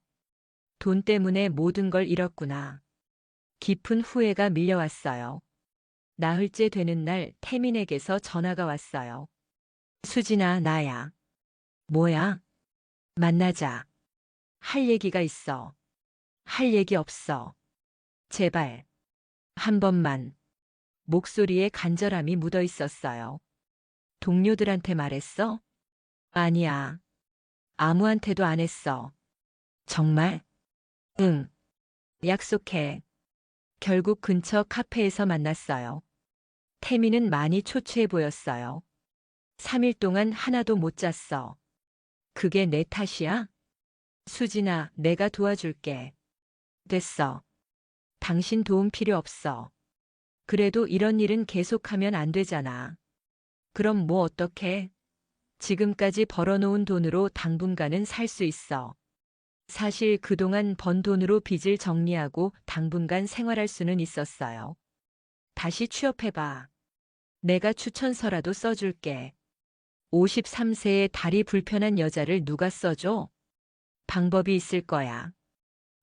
돈 때문에 모든 걸 잃었구나. 깊은 후회가 밀려왔어요. 나흘째 되는 날 태민에게서 전화가 왔어요. 수진아, 나야. 뭐야? 만나자. 할 얘기가 있어. 할 얘기 없어. 제발. 한 번만. 목소리에 간절함이 묻어 있었어요. 동료들한테 말했어? 아니야. 아무한테도 안 했어. 정말? 응. 약속해. 결국 근처 카페에서 만났어요. 태미는 많이 초췌해 보였어요. 3일 동안 하나도 못 잤어. 그게 내 탓이야? 수진아, 내가 도와줄게. 됐어. 당신 도움 필요 없어. 그래도 이런 일은 계속하면 안 되잖아. 그럼 뭐 어떡해? 지금까지 벌어놓은 돈으로 당분간은 살 수 있어. 사실 그동안 번 돈으로 빚을 정리하고 당분간 생활할 수는 있었어요. 다시 취업해봐. 내가 추천서라도 써줄게. 53세의 다리 불편한 여자를 누가 써줘? 방법이 있을 거야.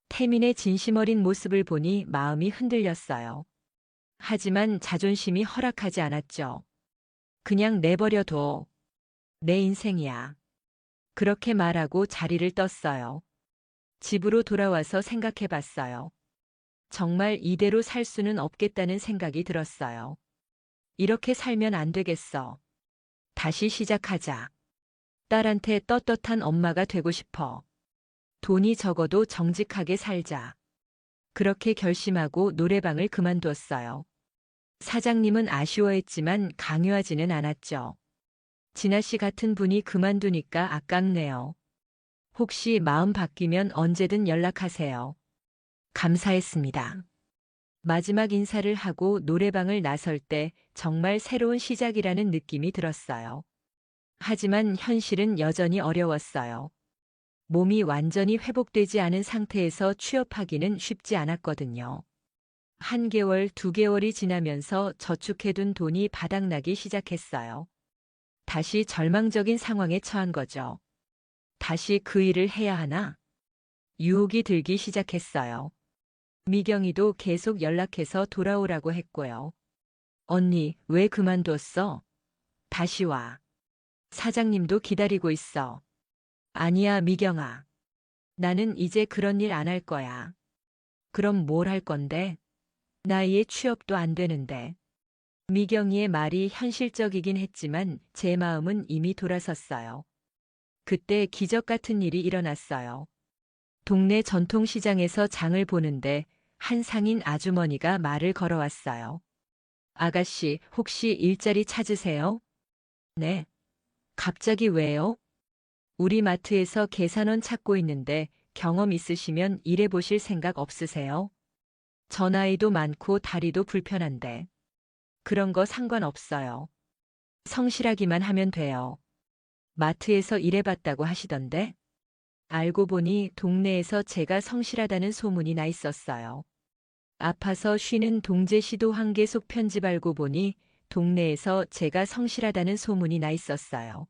태민의 진심 어린 모습을 보니 마음이 흔들렸어요. 하지만 자존심이 허락하지 않았죠. 그냥 내버려둬. 내 인생이야. 그렇게 말하고 자리를 떴어요. 집으로 돌아와서 생각해 봤어요. 정말 이대로 살 수는 없겠다는 생각이 들었어요. 이렇게 살면 안 되겠어. 다시 시작하자. 딸한테 떳떳한 엄마가 되고 싶어. 돈이 적어도 정직하게 살자. 그렇게 결심하고 노래방을 그만두었어요. 사장님은 아쉬워했지만 강요하지는 않았죠. 진아 씨 같은 분이 그만두니까 아깝네요. 혹시 마음 바뀌면 언제든 연락하세요. 감사했습니다. 마지막 인사를 하고 노래방을 나설 때 정말 새로운 시작이라는 느낌이 들었어요. 하지만 현실은 여전히 어려웠어요. 몸이 완전히 회복되지 않은 상태에서 취업하기는 쉽지 않았거든요. 1개월, 2개월이 지나면서 저축해둔 돈이 바닥나기 시작했어요. 다시 절망적인 상황에 처한 거죠. 다시 그 일을 해야 하나? 유혹이 들기 시작했어요. 미경이도 계속 연락해서 돌아오라고 했고요. 언니, 왜 그만뒀어? 다시 와. 사장님도 기다리고 있어. 아니야, 미경아. 나는 이제 그런 일 안 할 거야. 그럼 뭘 할 건데? 나이에 취업도 안 되는데. 미경이의 말이 현실적이긴 했지만 제 마음은 이미 돌아섰어요. 그때 기적 같은 일이 일어났어요. 동네 전통시장에서 장을 보는데 한 상인 아주머니가 말을 걸어왔어요. 아가씨, 혹시 일자리 찾으세요? 네. 갑자기 왜요? 우리 마트에서 계산원 찾고 있는데 경험 있으시면 일해보실 생각 없으세요? 저 나이도 많고 다리도 불편한데. 그런 거 상관없어요. 성실하기만 하면 돼요. 마트에서 일해봤다고 하시던데? 알고 보니 동네에서 제가 성실하다는 소문이 나 있었어요. 아파서 쉬는 동재 시도 한계속 편집 알고 보니 동네에서 제가 성실하다는 소문이 나 있었어요.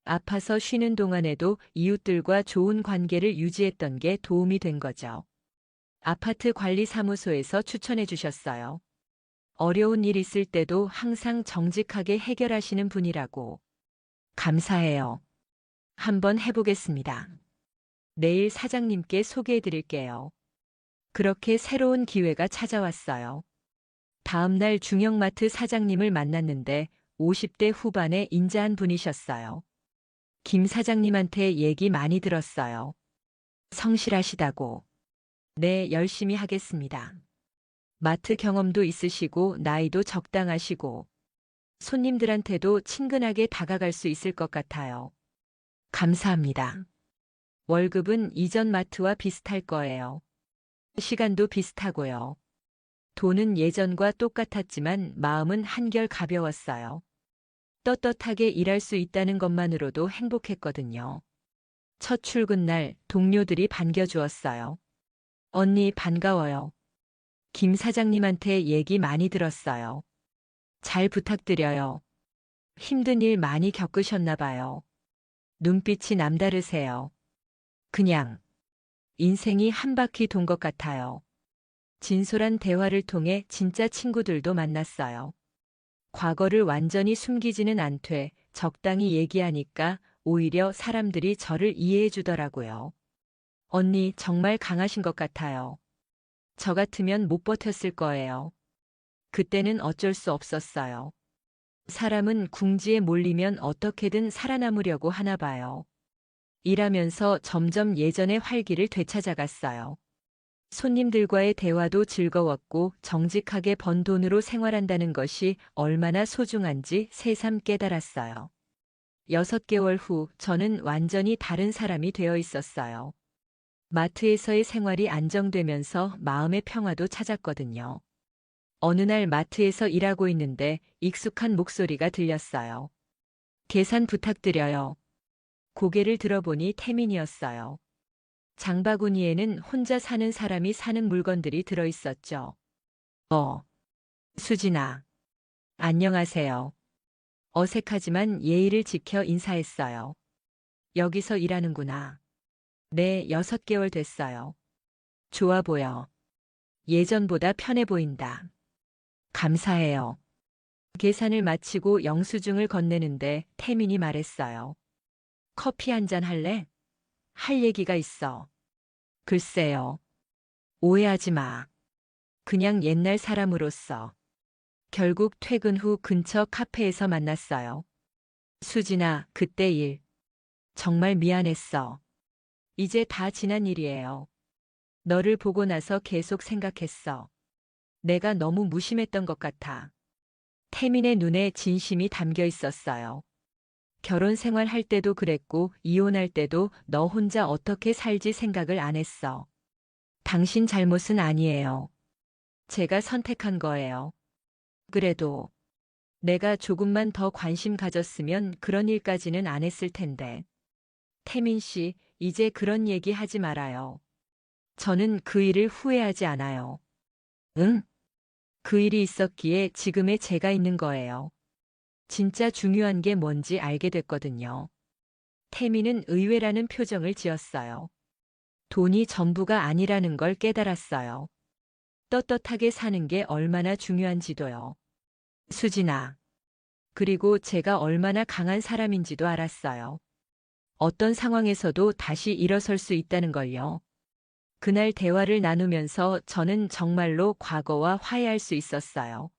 아파서 쉬는 동안에도 이웃들과 좋은 관계를 유지했던 게 도움이 된 거죠. 아파트 관리사무소에서 추천해 주셨어요. 어려운 일 있을 때도 항상 정직하게 해결하시는 분이라고. 감사해요. 한번 해보겠습니다. 내일 사장님께 소개해 드릴게요. 그렇게 새로운 기회가 찾아왔어요. 다음 날 중형마트 사장님을 만났는데 50대 후반의 인자한 분이셨어요. 김 사장님한테 얘기 많이 들었어요. 성실하시다고. 네, 열심히 하겠습니다. 마트 경험도 있으시고 나이도 적당하시고 손님들한테도 친근하게 다가갈 수 있을 것 같아요. 감사합니다. 월급은 이전 마트와 비슷할 거예요. 시간도 비슷하고요. 돈은 예전과 똑같았지만 마음은 한결 가벼웠어요. 떳떳하게 일할 수 있다는 것만으로도 행복했거든요. 첫 출근 날 동료들이 반겨주었어요. 언니 반가워요. 김 사장님한테 얘기 많이 들었어요. 잘 부탁드려요. 힘든 일 많이 겪으셨나 봐요. 눈빛이 남다르세요. 그냥 인생이 한 바퀴 돈 것 같아요. 진솔한 대화를 통해 진짜 친구들도 만났어요. 과거를 완전히 숨기지는 않되 적당히 얘기하니까 오히려 사람들이 저를 이해해 주더라고요. 언니 정말 강하신 것 같아요. 저 같으면 못 버텼을 거예요. 그때는 어쩔 수 없었어요. 사람은 궁지에 몰리면 어떻게든 살아남으려고 하나 봐요. 일하면서 점점 예전의 활기를 되찾아갔어요. 손님들과의 대화도 즐거웠고 정직하게 번 돈으로 생활한다는 것이 얼마나 소중한지 새삼 깨달았어요. 6개월 후 저는 완전히 다른 사람이 되어 있었어요. 마트에서의 생활이 안정되면서 마음의 평화도 찾았거든요. 어느 날 마트에서 일하고 있는데 익숙한 목소리가 들렸어요. 계산 부탁드려요. 고개를 들어보니 태민이었어요. 장바구니에는 혼자 사는 사람이 사는 물건들이 들어있었죠. 수진아. 안녕하세요. 어색하지만 예의를 지켜 인사했어요. 여기서 일하는구나. 네, 6개월 됐어요. 좋아 보여. 예전보다 편해 보인다. 감사해요. 계산을 마치고 영수증을 건네는데 태민이 말했어요. 커피 한 잔 할래? 할 얘기가 있어. 글쎄요. 오해하지 마. 그냥 옛날 사람으로서. 결국 퇴근 후 근처 카페에서 만났어요. 수진아, 그때 일. 정말 미안했어. 이제 다 지난 일이에요. 너를 보고 나서 계속 생각했어. 내가 너무 무심했던 것 같아. 태민의 눈에 진심이 담겨 있었어요. 결혼 생활할 때도 그랬고 이혼할 때도 너 혼자 어떻게 살지 생각을 안 했어. 당신 잘못은 아니에요. 제가 선택한 거예요. 그래도 내가 조금만 더 관심 가졌으면 그런 일까지는 안 했을 텐데. 태민 씨, 이제 그런 얘기 하지 말아요. 저는 그 일을 후회하지 않아요. 응? 그 일이 있었기에 지금의 제가 있는 거예요. 진짜 중요한 게 뭔지 알게 됐거든요. 태민은 의외라는 표정을 지었어요. 돈이 전부가 아니라는 걸 깨달았어요. 떳떳하게 사는 게 얼마나 중요한지도요. 수진아. 그리고 제가 얼마나 강한 사람인지도 알았어요. 어떤 상황에서도 다시 일어설 수 있다는 걸요. 그날 대화를 나누면서 저는 정말로 과거와 화해할 수 있었어요.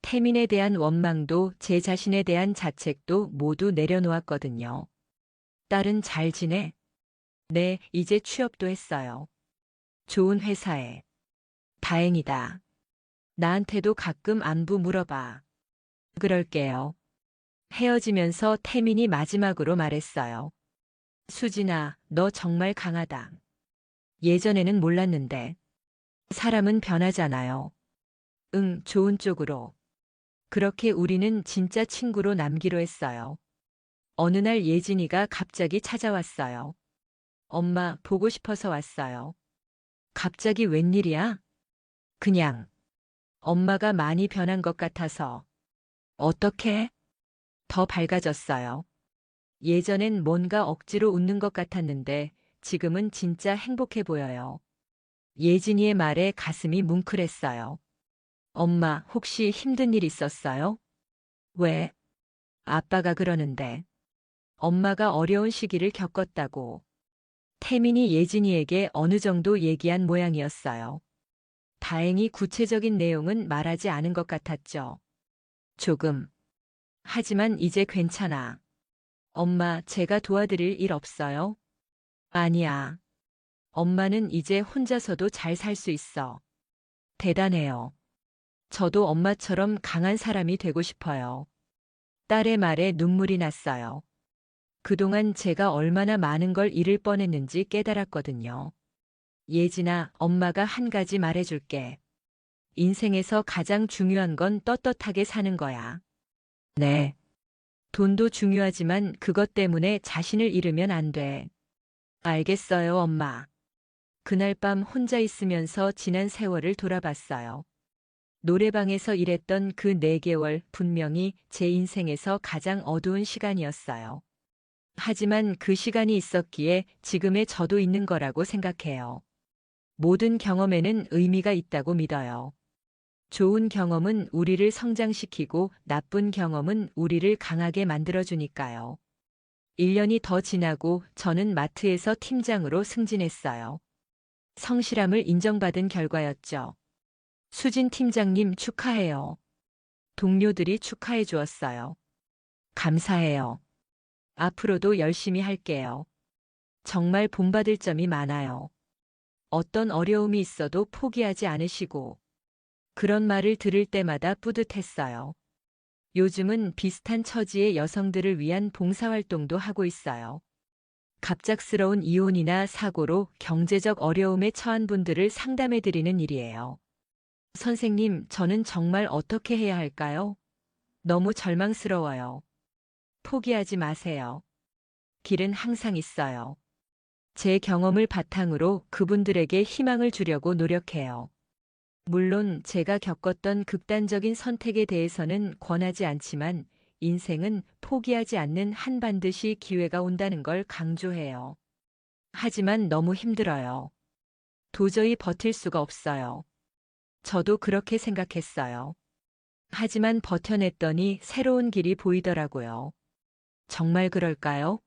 태민에 대한 원망도 제 자신에 대한 자책도 모두 내려놓았거든요. 딸은 잘 지내? 네, 이제 취업도 했어요. 좋은 회사에. 다행이다. 나한테도 가끔 안부 물어봐. 그럴게요. 헤어지면서 태민이 마지막으로 말했어요. 수진아, 너 정말 강하다. 예전에는 몰랐는데. 사람은 변하잖아요. 응, 좋은 쪽으로. 그렇게 우리는 진짜 친구로 남기로 했어요. 어느 날 예진이가 갑자기 찾아왔어요. 엄마, 보고 싶어서 왔어요. 갑자기 웬일이야? 그냥. 엄마가 많이 변한 것 같아서. 어떻게? 더 밝아졌어요. 예전엔 뭔가 억지로 웃는 것 같았는데 지금은 진짜 행복해 보여요. 예진이의 말에 가슴이 뭉클했어요. 엄마, 혹시 힘든 일 있었어요? 왜? 아빠가 그러는데. 엄마가 어려운 시기를 겪었다고. 태민이 예진이에게 어느 정도 얘기한 모양이었어요. 다행히 구체적인 내용은 말하지 않은 것 같았죠. 조금. 하지만 이제 괜찮아. 엄마, 제가 도와드릴 일 없어요? 아니야. 엄마는 이제 혼자서도 잘 살 수 있어. 대단해요. 저도 엄마처럼 강한 사람이 되고 싶어요. 딸의 말에 눈물이 났어요. 그동안 제가 얼마나 많은 걸 잃을 뻔했는지 깨달았거든요. 예진아, 엄마가 한 가지 말해줄게. 인생에서 가장 중요한 건 떳떳하게 사는 거야. 네. 돈도 중요하지만 그것 때문에 자신을 잃으면 안 돼. 알겠어요, 엄마. 그날 밤 혼자 있으면서 지난 세월을 돌아봤어요. 노래방에서 일했던 그 4개월 분명히 제 인생에서 가장 어두운 시간이었어요. 하지만 그 시간이 있었기에 지금의 저도 있는 거라고 생각해요. 모든 경험에는 의미가 있다고 믿어요. 좋은 경험은 우리를 성장시키고 나쁜 경험은 우리를 강하게 만들어주니까요. 1년이 더 지나고 저는 마트에서 팀장으로 승진했어요. 성실함을 인정받은 결과였죠. 수진 팀장님 축하해요. 동료들이 축하해 주었어요. 감사해요. 앞으로도 열심히 할게요. 정말 본받을 점이 많아요. 어떤 어려움이 있어도 포기하지 않으시고 그런 말을 들을 때마다 뿌듯했어요. 요즘은 비슷한 처지의 여성들을 위한 봉사활동도 하고 있어요. 갑작스러운 이혼이나 사고로 경제적 어려움에 처한 분들을 상담해 드리는 일이에요. 선생님, 저는 정말 어떻게 해야 할까요? 너무 절망스러워요. 포기하지 마세요. 길은 항상 있어요. 제 경험을 바탕으로 그분들에게 희망을 주려고 노력해요. 물론 제가 겪었던 극단적인 선택에 대해서는 권하지 않지만 인생은 포기하지 않는 한 반드시 기회가 온다는 걸 강조해요. 하지만 너무 힘들어요. 도저히 버틸 수가 없어요. 저도 그렇게 생각했어요. 하지만 버텨냈더니 새로운 길이 보이더라고요. 정말 그럴까요?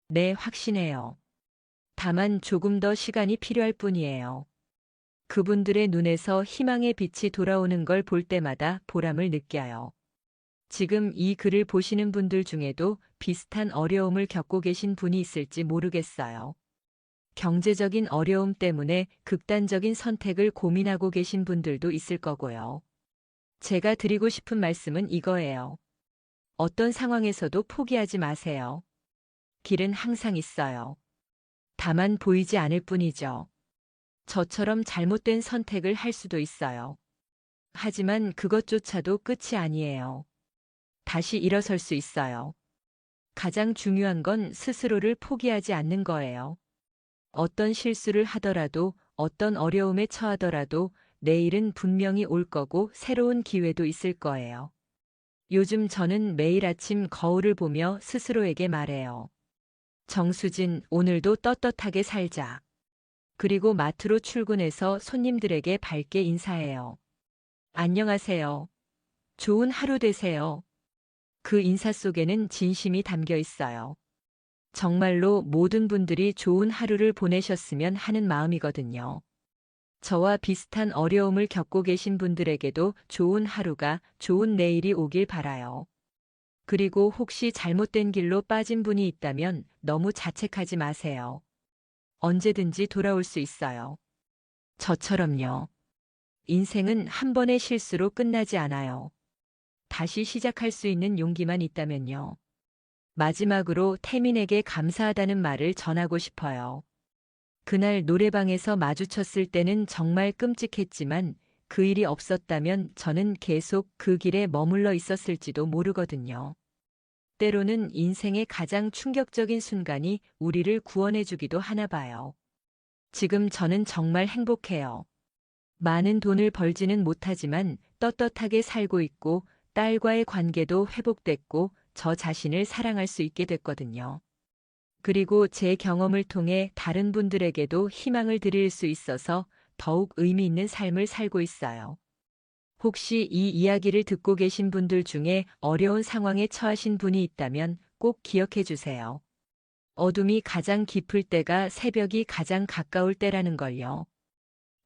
네, 확신해요. 다만 조금 더 시간이 필요할 뿐이에요. 그분들의 눈에서 희망의 빛이 돌아오는 걸 볼 때마다 보람을 느껴요. 지금 이 글을 보시는 분들 중에도 비슷한 어려움을 겪고 계신 분이 있을지 모르겠어요. 경제적인 어려움 때문에 극단적인 선택을 고민하고 계신 분들도 있을 거고요. 제가 드리고 싶은 말씀은 이거예요. 어떤 상황에서도 포기하지 마세요. 길은 항상 있어요. 다만 보이지 않을 뿐이죠. 저처럼 잘못된 선택을 할 수도 있어요. 하지만 그것조차도 끝이 아니에요. 다시 일어설 수 있어요. 가장 중요한 건 스스로를 포기하지 않는 거예요. 어떤 실수를 하더라도, 어떤 어려움에 처하더라도 내일은 분명히 올 거고 새로운 기회도 있을 거예요. 요즘 저는 매일 아침 거울을 보며 스스로에게 말해요. 정수진, 오늘도 떳떳하게 살자. 그리고 마트로 출근해서 손님들에게 밝게 인사해요. 안녕하세요. 좋은 하루 되세요. 그 인사 속에는 진심이 담겨 있어요. 정말로 모든 분들이 좋은 하루를 보내셨으면 하는 마음이거든요. 저와 비슷한 어려움을 겪고 계신 분들에게도 좋은 하루가, 좋은 내일이 오길 바라요. 그리고 혹시 잘못된 길로 빠진 분이 있다면 너무 자책하지 마세요. 언제든지 돌아올 수 있어요. 저처럼요. 인생은 한 번의 실수로 끝나지 않아요. 다시 시작할 수 있는 용기만 있다면요. 마지막으로 태민에게 감사하다는 말을 전하고 싶어요. 그날 노래방에서 마주쳤을 때는 정말 끔찍했지만 그 일이 없었다면 저는 계속 그 길에 머물러 있었을지도 모르거든요. 때로는 인생의 가장 충격적인 순간이 우리를 구원해주기도 하나 봐요. 지금 저는 정말 행복해요. 많은 돈을 벌지는 못하지만 떳떳하게 살고 있고 딸과의 관계도 회복됐고 저 자신을 사랑할 수 있게 됐거든요. 그리고 제 경험을 통해 다른 분들에게도 희망을 드릴 수 있어서 더욱 의미 있는 삶을 살고 있어요. 혹시 이 이야기를 듣고 계신 분들 중에 어려운 상황에 처하신 분이 있다면 꼭 기억해 주세요. 어둠이 가장 깊을 때가 새벽이 가장 가까울 때라는 걸요.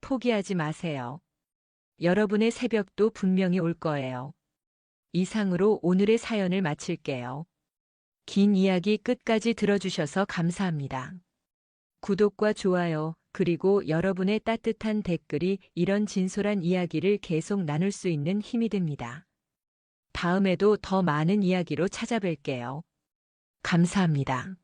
포기하지 마세요. 여러분의 새벽도 분명히 올 거예요. 이상으로 오늘의 사연을 마칠게요. 긴 이야기 끝까지 들어주셔서 감사합니다. 구독과 좋아요, 그리고 여러분의 따뜻한 댓글이 이런 진솔한 이야기를 계속 나눌 수 있는 힘이 됩니다. 다음에도 더 많은 이야기로 찾아뵐게요. 감사합니다.